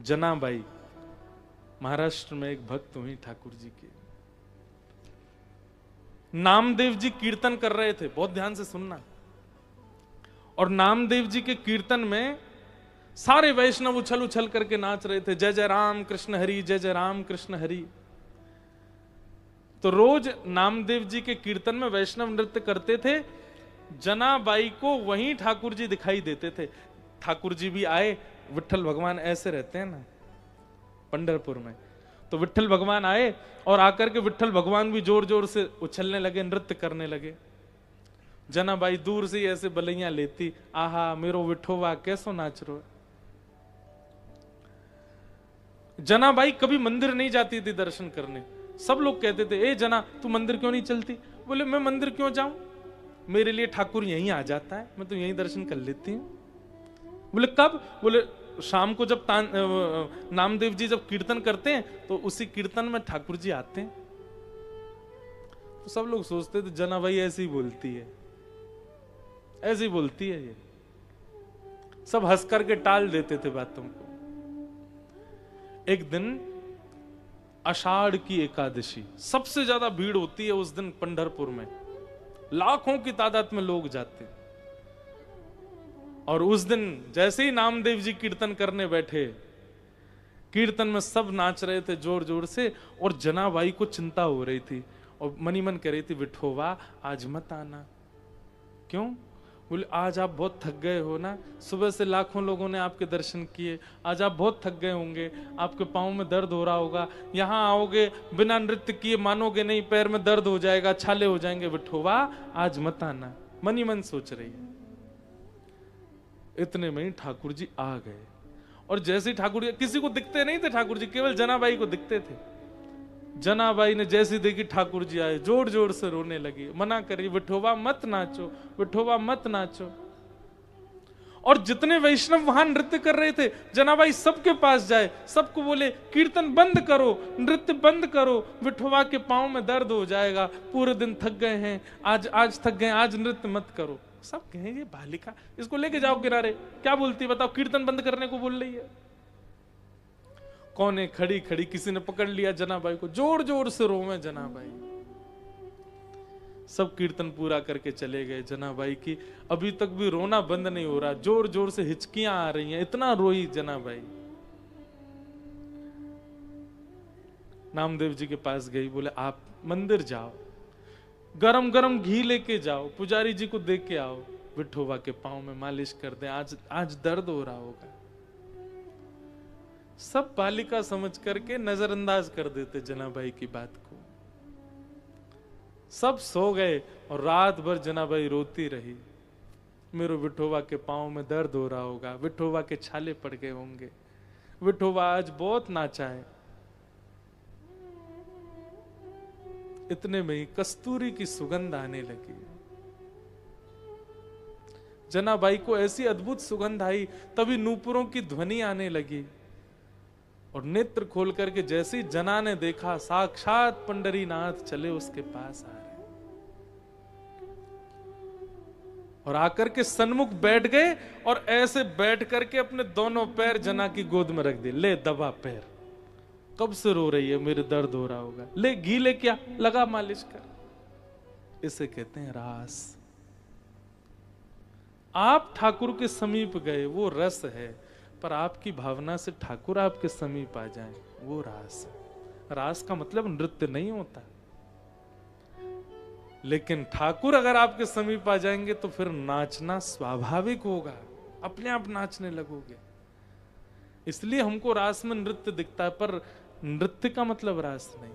जनाबाई, महाराष्ट्र में एक भक्त हुई ठाकुर जी के। नामदेव जी कीर्तन कर रहे थे, बहुत ध्यान से सुनना। और नामदेव जी के कीर्तन में सारे वैष्णव उछल उछल करके नाच रहे थे, जय जय राम कृष्ण हरि, जय जय राम कृष्ण हरि। तो रोज नामदेव जी के कीर्तन में वैष्णव नृत्य करते थे। जनाबाई को वहीं ठाकुर जी दिखाई देते थे। ठाकुर जी भी आए, विट्ठल भगवान ऐसे रहते हैं ना पंढरपुर में, तो विट्ठल भगवान आए और आकर के विट्ठल भगवान भी जोर जोर से उछलने लगे, नृत्य करने लगे। जनाबाई दूर से ऐसे बलैया लेती, आहा मेरो विठोवा कैसो नाच रो। जनाबाई कभी मंदिर नहीं जाती थी दर्शन करने। सब लोग कहते थे, ए जना तू मंदिर क्यों नहीं चलती? बोले मैं मंदिर क्यों जाऊं, मेरे लिए ठाकुर यहीं आ जाता है, मैं तो यहीं दर्शन कर लेती हूं। बोले कब? बोले शाम को जब नामदेव जी जब कीर्तन करते हैं तो उसी कीर्तन में ठाकुर जी आते हैं। तो सब लोग सोचते थे जनाबाई ऐसी बोलती है, ऐसी बोलती है ये। सब हंस करके टाल देते थे बातों को। एक दिन आषाढ़ की एकादशी, सबसे ज्यादा भीड़ होती है उस दिन पंढरपुर में, लाखों की तादाद में लोग जाते हैं। और उस दिन जैसे ही नामदेव जी कीर्तन करने बैठे, कीर्तन में सब नाच रहे थे जोर जोर से, और जनाबाई को चिंता हो रही थी और मनी मन कह रही थी, विठोबा आज मत आना। क्यों? बोले आज आप बहुत थक गए हो ना, सुबह से लाखों लोगों ने आपके दर्शन किए, आज आप बहुत थक गए होंगे, आपके पाँव में दर्द हो रहा होगा, यहाँ आओगे बिना नृत्य किए मानोगे नहीं, पैर में दर्द हो जाएगा, छाले हो जाएंगे, विठोबा आज मत आना। मनी मन सोच रही है। इतने में ही ठाकुर जी आ गए। और जैसे ही ठाकुर जी, किसी को दिखते नहीं थे ठाकुर जी, केवल जनाबाई को दिखते थे। जनाबाई ने जैसी देखी ठाकुर जी आए, जोर जोर से रोने लगी, मना करी, विठोबा मत नाचो, विठोबा मत नाचो। और जितने वैष्णव वहां नृत्य कर रहे थे, जनाबाई सबके पास जाए, सबको बोले कीर्तन बंद करो, नृत्य बंद करो, विठोबा के पांव में दर्द हो जाएगा, पूरे दिन थक गए हैं, आज थक गए, आज नृत्य मत करो। सब कहें ये बालिका, इसको लेके जाओ किनारे, क्या बोलती है बताओ, कीर्तन बंद करने को बोल रही है। कौन है खड़ी खड़ी, किसी ने पकड़ लिया जनाबाई को, जोर जोर से रोवे जनाबाई। सब कीर्तन पूरा करके चले गए। जनाबाई की अभी तक भी रोना बंद नहीं हो रहा, जोर जोर से हिचकियां आ रही हैं, इतना रोई जनाबाई। नामदेव जी के पास गई, बोले आप मंदिर जाओ, गरम गरम घी लेके जाओ, पुजारी जी को दे के आओ, विठोबा के पांव में मालिश कर दे, आज दर्द हो रहा होगा। सब बालिका समझ करके नजरअंदाज कर देते जनाबाई की बात को। सब सो गए और रात भर जनाबाई रोती रही, मेरे विठोबा के पांव में दर्द हो रहा होगा, विठोबा के छाले पड़ गए होंगे, विठोबा आज बहुत नाचा है। इतने में ही कस्तूरी की सुगंध आने लगी। जनाबाई को ऐसी अद्भुत सुगंध आई, तभी नूपुरों की ध्वनि आने लगी। और नेत्र खोल करके जैसे ही जना ने देखा, साक्षात पंडरीनाथ चले उसके पास आ रहे, और आकर के सन्मुख बैठ गए, और ऐसे बैठ करके अपने दोनों पैर जना की गोद में रख दिए। ले दबा पैर, कब से रो रही है, मेरे दर्द हो रहा होगा, ले घी ले, क्या लगा मालिश कर। इसे कहते हैं रास। आप ठाकुर के समीप गए, वो रस है, पर आपकी भावना से ठाकुर आपके समीप आ जाए, वो रास है। रास का मतलब नृत्य नहीं होता, लेकिन ठाकुर अगर आपके समीप आ जाएंगे तो फिर नाचना स्वाभाविक होगा, अपने आप नाचने लगोगे। इसलिए हमको रास में नृत्य दिखता है, पर नृत्य का मतलब रास नहीं।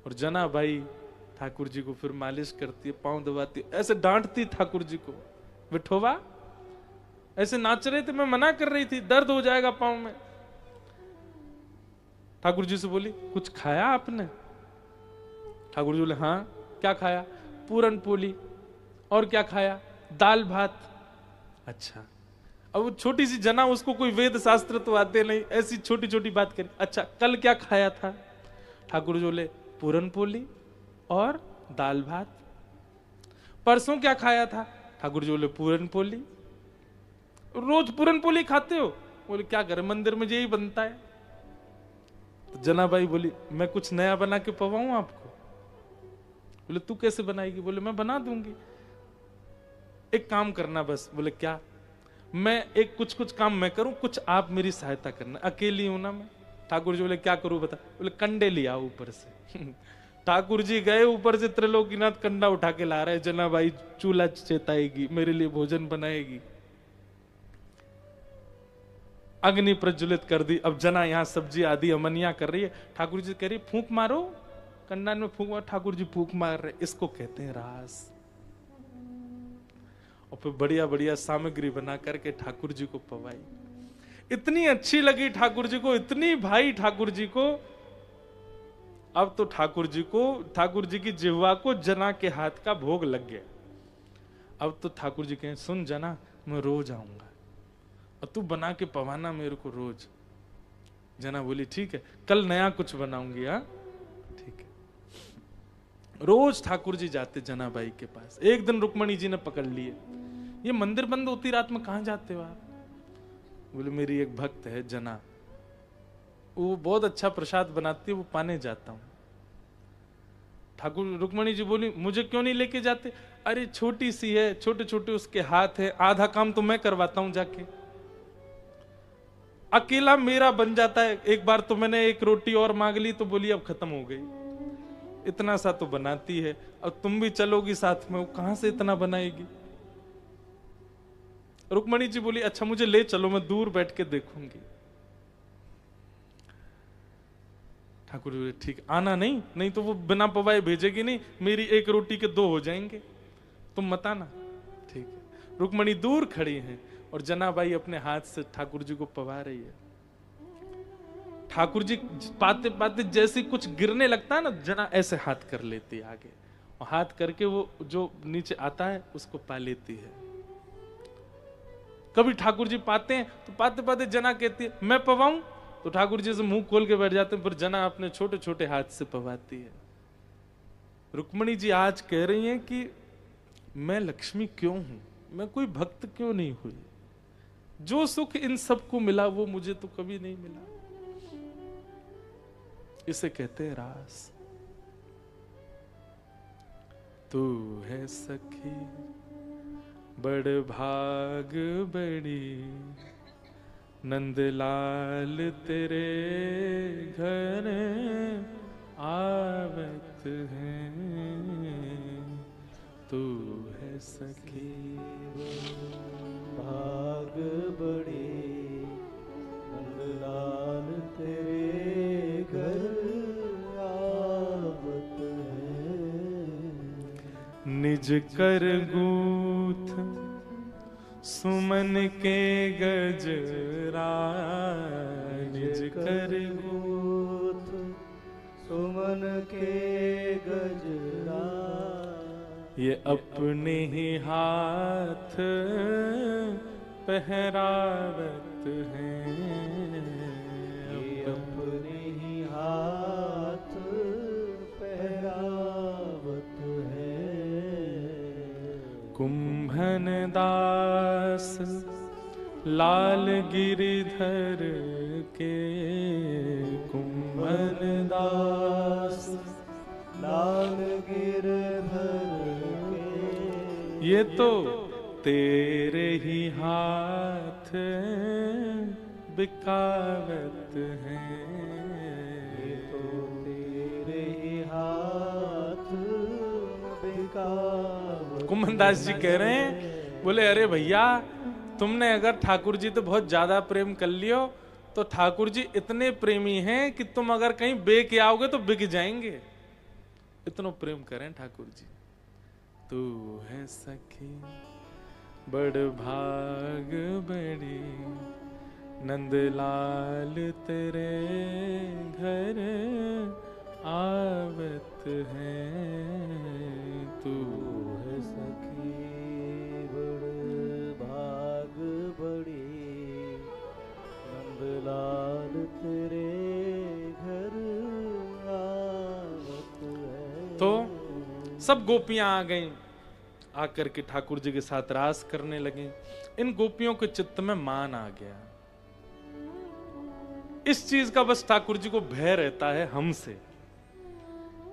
और जनाबाई ठाकुर जी को फिर मालिश करती है, पांव दबाती है, ऐसे डांटती ठाकुर जी को, विठोबा ऐसे नाच रहे थे, मैं मना कर रही थी, दर्द हो जाएगा पांव में। ठाकुर जी से बोली, कुछ खाया आपने? ठाकुर जी बोले, हाँ क्या खाया? पूरन पोली। और क्या खाया? दाल भात। अच्छा, अब वो छोटी सी जना, उसको कोई वेद शास्त्र तो आते नहीं, ऐसी छोटी छोटी बात करी। अच्छा कल क्या खाया था? ठाकुर जी बोले, पूरन पोली और दाल भात। परसों क्या खाया था? ठाकुर जी बोले, पूरन पोली। रोज पूरन पोली खाते हो? बोले क्या करे, मंदिर में यही बनता है। तो जनाबाई बोली मैं कुछ नया बना के पवाऊं आपको। बोले तू कैसे बनाएगी? बोले मैं बना दूंगी, एक काम करना बस। बोले क्या? मैं एक कुछ काम मैं करूं, कुछ आप मेरी सहायता करना, अकेली हूं ना मैं। ठाकुर जी बोले क्या करूं बता? बोले कंडे ले आओ ऊपर से। ठाकुर जी गए ऊपर से, त्रिलोकीनाथ कंडा उठा के ला रहे। जनाबाई चूल्हा चेताएगी, मेरे लिए भोजन बनाएगी, अग्नि प्रज्वलित कर दी। अब जना यहाँ सब्जी आदि अमनिया कर रही है। ठाकुर जी कह रही फूंक मारो, कंडा में फूंक मारो। ठाकुर जी फूंक मार रहे। इसको कहते हैं रास। और फिर बढ़िया बढ़िया सामग्री बना करके ठाकुर जी को पवाई। इतनी अच्छी लगी ठाकुर जी को, इतनी भाई ठाकुर जी को। अब तो ठाकुर जी की जिह्वा को जना के हाथ का भोग लग गया। अब तो ठाकुर जी कहें सुन जना, मैं रोज आऊंगा और तू बना के पवाना मेरे को रोज। जना बोली ठीक है, कल नया कुछ बनाऊंगी। हाँ ठीक है। रोज ठाकुर जी जाते जनाबाई के पास। एक दिन रुक्मणी जी ने पकड़ लिए, ये मंदिर बंद होती रात में कहां जाते हो आप? बोले मेरी एक भक्त है जना, वो बहुत अच्छा प्रसाद बनाती है, वो पाने जाता हूं। ठाकुर रुक्मणी जी बोली मुझे क्यों नहीं लेके जाते? अरे छोटी सी है, छोटे छोटे उसके हाथ है, आधा काम तो मैं करवाता हूं जाके, अकेला मेरा बन जाता है। एक बार तो मैंने एक रोटी और मांग ली तो बोली अब खत्म हो गई। इतना सा तो बनाती है, अब तुम भी चलोगी साथ में, वो कहां से इतना बनाएगी? रुक्मणी जी बोली अच्छा मुझे ले चलो, मैं दूर बैठ के देखूंगी। ठाकुर जी बोले ठीक, आना नहीं तो वो बिना पवाए भेजेगी नहीं, मेरी एक रोटी के दो हो जाएंगे, तुम मत आना। ठीक है। रुक्मणी दूर खड़ी हैं और जनाबाई अपने हाथ से ठाकुर जी को पवा रही है। ठाकुर जी पाते पाते जैसे कुछ गिरने लगता है ना, जना ऐसे हाथ कर लेती है आगे, और हाथ करके वो जो नीचे आता है उसको पा लेती है। कभी ठाकुर जी पाते हैं तो पाते पाते जना कहती है मैं पवाऊं, तो ठाकुर जी से मुंह खोल के बैठ जाते हैं, पर जना अपने छोटे छोटे हाथ से पवाती है। रुक्मणी जी आज कह रही हैं कि मैं लक्ष्मी क्यों हूं, मैं कोई भक्त क्यों नहीं हुई? जो सुख इन सबको मिला वो मुझे तो कभी नहीं मिला। इसे कहते हैं रास। तू है सखी बड़ भाग बड़ी, नंदलाल तेरे घर आवत हैं। तू है सखी भाग बड़ी, नंदलाल तेरे घर आवत है। निज कर गूथ सुमन के गजरा, निज कर गूथ सुमन के गजरा। ये अपने ही हाथ पहरावत हैं। ये अपने ही हाथ पहरावत है। कुंभन दास लाल गिरिधर के, कुंभन दास लाल गिरधर के। ये तो तेरे ही हाथ बिकावत हैं। ये तो तेरे ही हाथ बिकावत। कुंभन दास जी कह रहे हैं, बोले अरे भैया तुमने अगर ठाकुर जी तो बहुत ज्यादा प्रेम कर लियो, तो ठाकुर जी इतने प्रेमी हैं कि तुम अगर कहीं बेके आओगे तो बिक जाएंगे, इतना प्रेम करें ठाकुर जी। तू है सखी बड़ भाग बड़ी, नंदलाल तेरे घर आवत हैं। तू है सखी बड़ भाग बड़ी, नंदलाल तेरे घर आवत है। तो सब गोपियां आ गईं, आकर के ठाकुर जी के साथ रास करने लगे। इन गोपियों के चित्त में मान आ गया। इस चीज का बस ठाकुर जी को भय रहता है हमसे,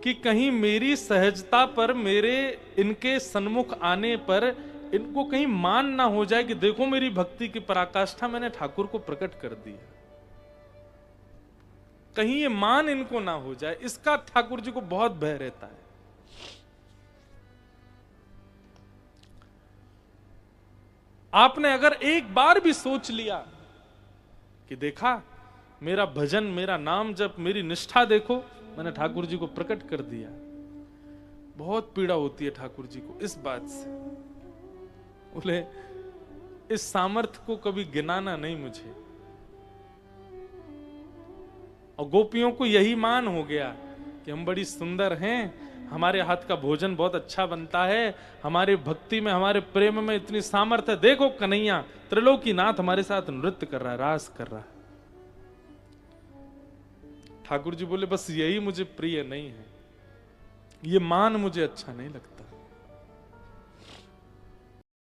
कि कहीं मेरी सहजता पर, मेरे इनके सन्मुख आने पर इनको कहीं मान ना हो जाए कि देखो मेरी भक्ति की पराकाष्ठा मैंने ठाकुर को प्रकट कर दी, कहीं ये मान इनको ना हो जाए, इसका ठाकुर जी को बहुत भय रहता है। आपने अगर एक बार भी सोच लिया कि देखा मेरा भजन, मेरा नाम जप, मेरी निष्ठा देखो, मैंने ठाकुर जी को प्रकट कर दिया, बहुत पीड़ा होती है ठाकुर जी को इस बात से। बोले इस सामर्थ्य को कभी गिनाना नहीं मुझे। और गोपियों को यही मान हो गया कि हम बड़ी सुंदर हैं, हमारे हाथ का भोजन बहुत अच्छा बनता है, हमारे भक्ति में, हमारे प्रेम में इतनी सामर्थ्य है, देखो कन्हैया त्रिलोकीनाथ हमारे साथ नृत्य कर रहा है, रास कर रहा है। ठाकुर जी बोले बस यही मुझे प्रिय नहीं है, ये मान मुझे अच्छा नहीं लगता।